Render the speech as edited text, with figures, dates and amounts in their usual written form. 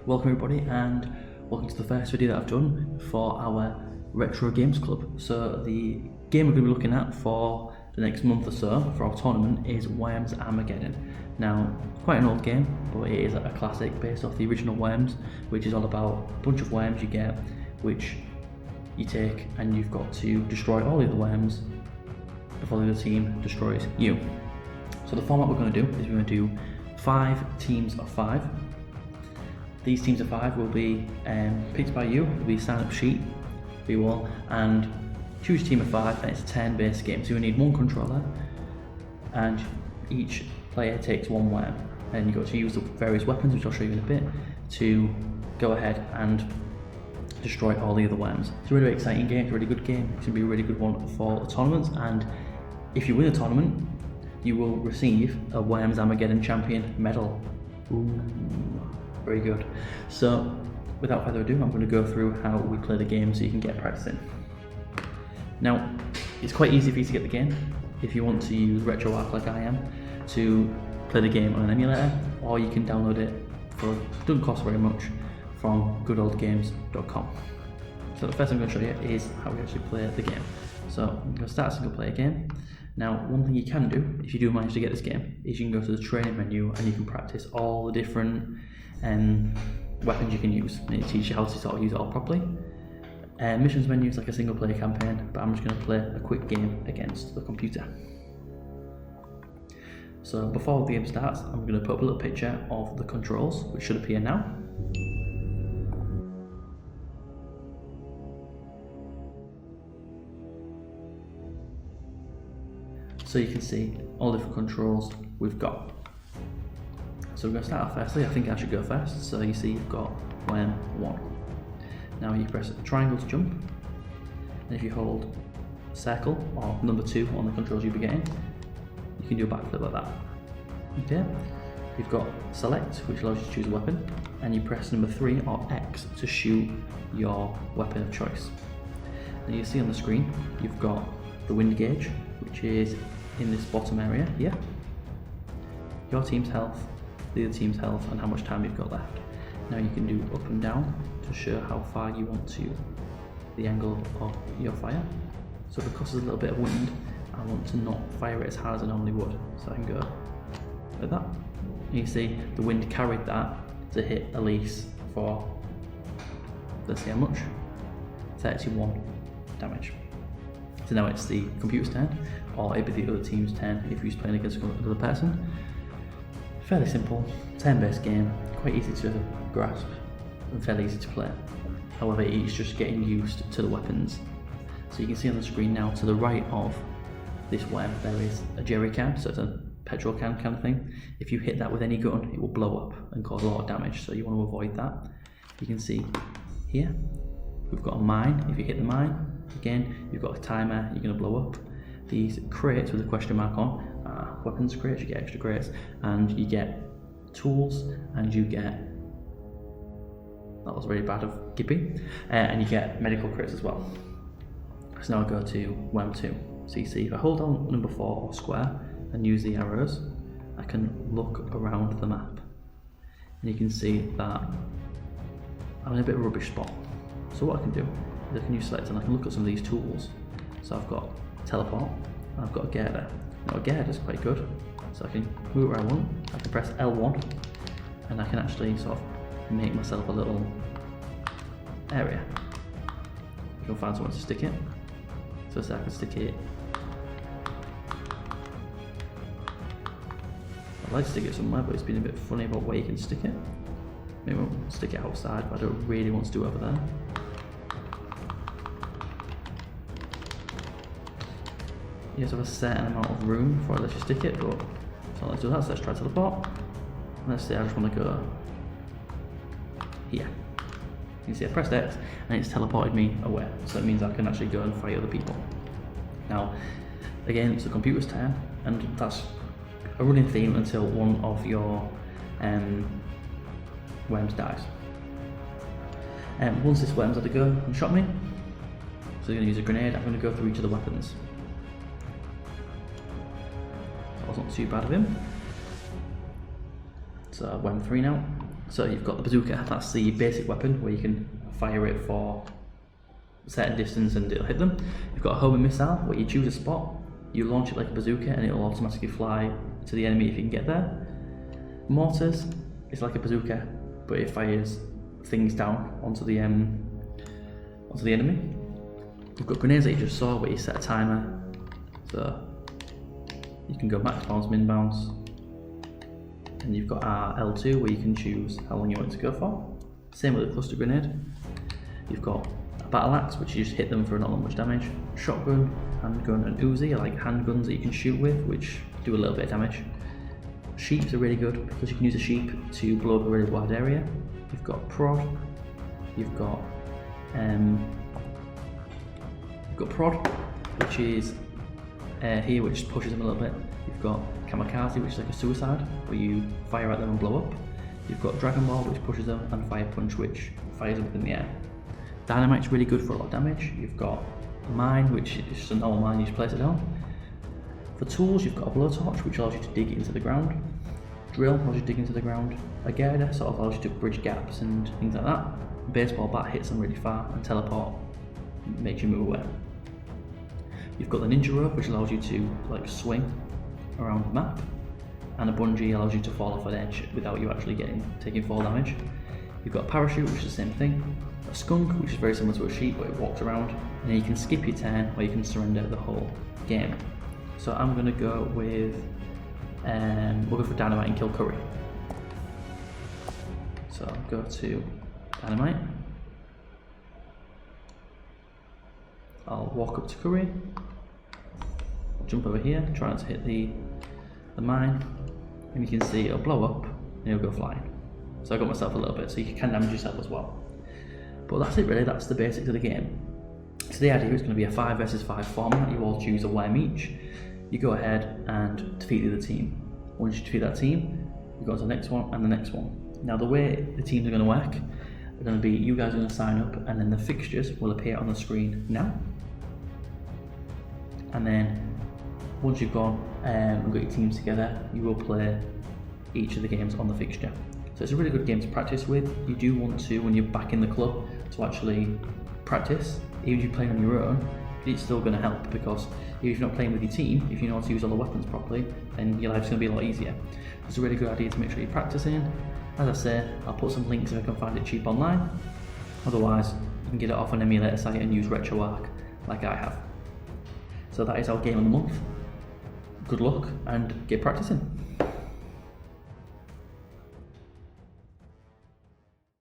welcome everybody and welcome to the first video that I've done for our Retro Games Club. So the game we're going to be looking at for the next month or so for our tournament is Worms Armageddon. Now, it's quite an old game, but it is a classic based off the original Worms, which is all about a bunch of worms you get, which you take and you've got to destroy all the other worms before the other team destroys you. So the format we're going to do is we're going to do 5 teams of 5. These teams of 5 will be picked by you. It will be a sign up sheet for you all, and choose a team of 5, and it's a turn-based game. So you need one controller, and each player takes one worm, and you've got to use the various weapons, which I'll show you in a bit, to go ahead and destroy all the other worms. It's a really exciting game. It's a really good game. It's going to be a really good one for the tournaments, and if you win a tournament, you will receive a Worms Armageddon Champion medal. Ooh, very good. So, without further ado, I'm going to go through how we play the game so you can get practicing. Now, it's quite easy for you to get the game if you want to use RetroArch like I am to play the game on an emulator, or you can download it for, it doesn't cost very much, from goodoldgames.com. So the first thing I'm going to show you is how we actually play the game. So I'm going to start a single player game. Now, one thing you can do, if you do manage to get this game, is you can go to the training menu and you can practice all the different weapons you can use, and it teaches you how to sort of use it all properly. Missions menu is like a single player campaign, but I'm just going to play a quick game against the computer. So before the game starts, I'm going to put up a little picture of the controls, which should appear now. So you can see all the different controls we've got. So we're going to start off firstly. I think I should go first. So you see you've got worm 1. Now you press triangle to jump, and if you hold circle or number 2 on the controls you'll be getting, you can do a backflip like that. Okay. You've got select, which allows you to choose a weapon, and you press number 3 or X to shoot your weapon of choice. And you see on the screen you've got the wind gauge, which is in this bottom area here, your team's health, the other team's health, and how much time you've got left. Now you can do up and down to show how far you want to, the angle of your fire. So because there's a little bit of wind, I want to not fire it as hard as I normally would. So I can go like that. And you see the wind carried that to hit Elise for, let's see how much, 31 damage. So now it's the computer's turn, or it'd be the other team's turn if you're playing against another person. Fairly simple, turn-based game, quite easy to grasp and fairly easy to play. However, it's just getting used to the weapons. So you can see on the screen now, to the right of this worm, there is a jerry can, so it's a petrol can kind of thing. If you hit that with any gun, it will blow up and cause a lot of damage, so you want to avoid that. You can see here, we've got a mine. If you hit the mine, again, you've got a timer, you're going to blow up. These crates with a question mark on are weapons crates, you get extra crates, and you get tools, and you get, that was very bad of Gippy, and you get medical crates as well. So now I go to worm 2. So you see, if I hold on number 4 or square and use the arrows, I can look around the map, and you can see that I'm in a bit of a rubbish spot. So what I can do is I can use select, and I can look at some of these tools. So I've got teleport, and I've got a girder. Now a girder is quite good, so I can move where I want. I can press L1, and I can actually sort of make myself a little area. You can find somewhere to stick it. So say I can stick it, I'd like to stick it somewhere, but it's been a bit funny about where you can stick it. Maybe I'll stick it outside, but I don't really want to do it over there. You have to have a certain amount of room before I let you stick it, but so let's do that. So let's try teleport. Let's say I just want to go here. You can see I pressed X and it's teleported me away. So it means I can actually go and fight other people. Now, again, it's the computer's turn, and that's a running theme until one of your worms dies. Once this worm's had to go and shot me, so you're going to use a grenade. I'm going to go through each of the weapons. That wasn't too bad of him. So worm 3 now. So you've got the bazooka, that's the basic weapon where you can fire it for a certain distance and it'll hit them. You've got a homing missile where you choose a spot, you launch it like a bazooka and it'll automatically fly to the enemy if you can get there. Mortars is like a bazooka, but it fires things down onto the enemy. You've got grenades that you just saw where you set a timer, so you can go max bounce, min bounce. And you've got our L2 where you can choose how long you want it to go for. Same with the cluster grenade. You've got a battle axe, which you just hit them for not that much damage. Shotgun, handgun, and Uzi are like handguns that you can shoot with, which do a little bit of damage. Sheeps are really good because you can use a sheep to blow up a really wide area. You've got prod. You've got prod, which is here, which pushes them a little bit. You've got kamikaze, which is like a suicide, where you fire at them and blow up. You've got Dragon Ball, which pushes them, and Fire Punch, which fires them up in the air. Dynamite's really good for a lot of damage. You've got Mine, which is just a normal mine, you just place it down. For tools, you've got a blowtorch, which allows you to dig into the ground. Drill allows you to dig into the ground. A girder sort of allows you to bridge gaps and things like that. A baseball bat hits them really far, and teleport makes you move away. You've got the ninja rope, which allows you to like swing around the map, and a bungee allows you to fall off an edge without you actually taking fall damage. You've got a parachute, which is the same thing. A skunk, which is very similar to a sheep, where it walks around, and then you can skip your turn, or you can surrender the whole game. So I'm going to go with, we'll go for dynamite and kill curry. So I'll go to dynamite. I'll walk up to curry. I'll jump over here, try not to hit the mine, and you can see it'll blow up and it'll go flying. So I got myself a little bit, so you can damage yourself as well. But that's it really, that's the basics of the game. So the idea is going to be a 5 versus 5 format. You all choose a worm each. You go ahead and defeat the other team. Once you defeat that team, you go on to the next one and the next one. Now the way the teams are going to work, are going to be you guys are going to sign up, and then the fixtures will appear on the screen now. And then once you've gone and got your teams together, you will play each of the games on the fixture. So it's a really good game to practice with. You do want to, when you're back in the club, to actually practice. Even if you're playing on your own, it's still going to help, because if you're not playing with your team, if you know how to use all the weapons properly, then your life's going to be a lot easier. It's a really good idea to make sure you're practicing. As I say, I'll put some links if I can find it cheap online. Otherwise, you can get it off an emulator site and use RetroArch like I have. So that is our game of the month. Good luck and get practicing.